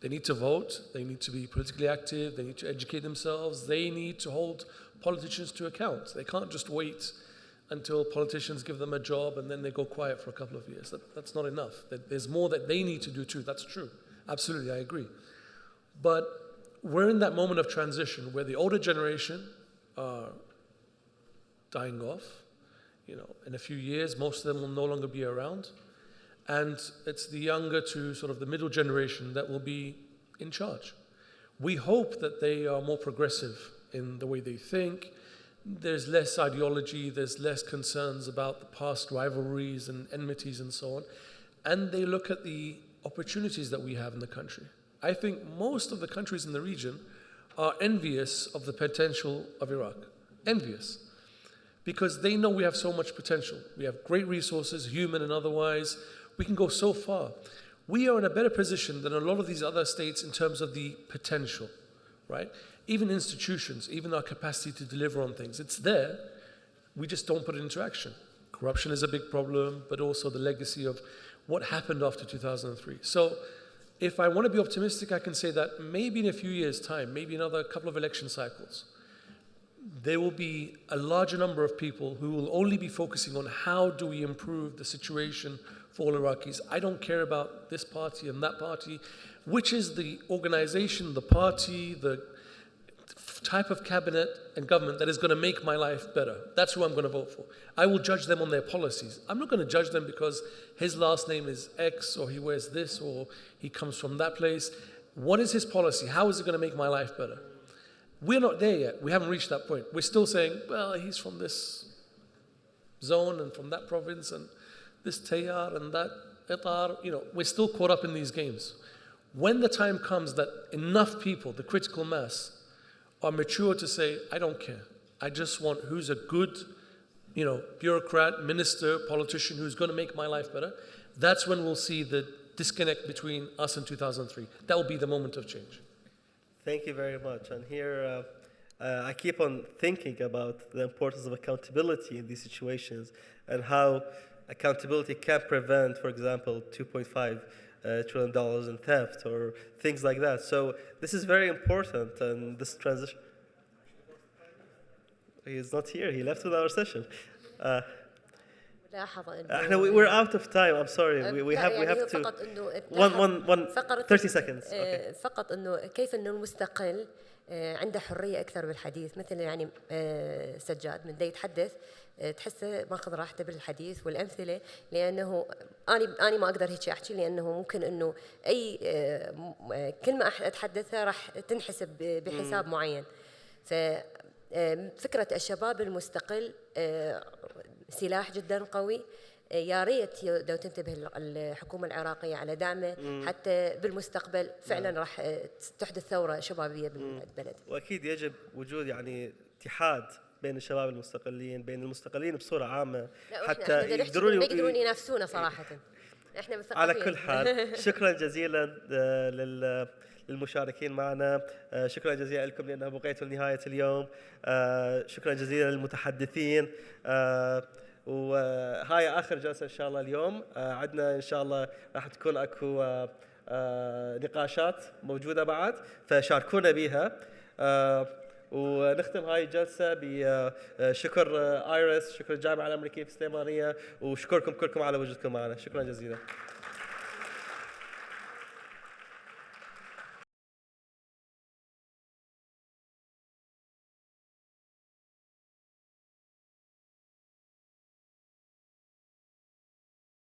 They need to vote. They need to be politically active. They need to educate themselves. They need to hold politicians to account. They can't just wait until politicians give them a job and then they go quiet for a couple of years. That's not enough. There's more that they need to do too. That's true. Absolutely, I agree. But we're in that moment of transition where the older generation are dying off. You know, in a few years, most of them will no longer be around. And it's the younger to sort of the middle generation that will be in charge. We hope that they are more progressive in the way they think. There's less ideology, there's less concerns about the past rivalries and enmities and so on. And they look at the opportunities that we have in the country. I think most of the countries in the region are envious of the potential of Iraq. Envious. Because they know we have so much potential. We have great resources, human and otherwise. We can go so far. We are in a better position than a lot of these other states in terms of the potential, right? Even institutions, even our capacity to deliver on things, it's there. We just don't put it into action. Corruption is a big problem, but also the legacy of what happened after 2003. So if I want to be optimistic, I can say that maybe in a few years' time, maybe another couple of election cycles, there will be a larger number of people who will only be focusing on how do we improve the situation for all Iraqis. I don't care about this party and that party, which is the organization, the party, the type of cabinet and government that is going to make my life better. That's who I'm going to vote for. I will judge them on their policies. I'm not going to judge them because his last name is X or he wears this or he comes from that place. What is his policy? How is it going to make my life better? We're not there yet. We haven't reached that point. We're still saying, well, he's from this zone and from that province and this tayyar and that itar. You know, we're still caught up in these games. When the time comes that enough people, the critical mass, are mature to say, I don't care. I just want who's a good, you know, bureaucrat, minister, politician who's going to make my life better. That's when we'll see the disconnect between us and 2003. That will be the moment of change. Thank you very much. And here, I keep on thinking about the importance of accountability in these situations and how accountability can prevent, for example, $2.5 trillion in theft or things like that. So this is very important, and this transition. He's not here. He left with our session. We're out of time. I'm sorry. We have to 30 seconds. Okay. فقط انه كيف انه المستقل عنده حريه اكثر بالحديث مثل يعني سجاد من دا يتحدث تحسه ماخذ راحته بالحديث والامثله لانه انا ما اقدر هيك احكي لانه ممكن انه اي كلمه اتحدثها راح تنحسب بحساب معين. ففكره الشباب المستقل سلاح جدا قوي يا ريت لو تنتبه الحكومة العراقية على دعمه حتى بالمستقبل فعلا راح تحدث ثورة شبابية بالبلد. واكيد يجب وجود يعني اتحاد بين الشباب المستقلين، بين المستقلين بصوره عامه، حتى ما يقدرون ينافسونا صراحه. احنا مثقفين. على كل حال شكرا جزيلا للمشاركين معنا، شكرا جزيلا لكم لأنه بقيتوا لنهاية اليوم، شكرا جزيلا للمتحدثين، وهاي آخر جلسة إن شاء الله اليوم. عندنا إن شاء الله راح تكون أكو نقاشات موجودة بعد، فشاركونا بيها. ونختم هاي الجلسة بشكر آيرس، شكر الجامعة الأمريكية في السليمانية، وشكركم كلكم على وجودكم معنا. شكرا جزيلا.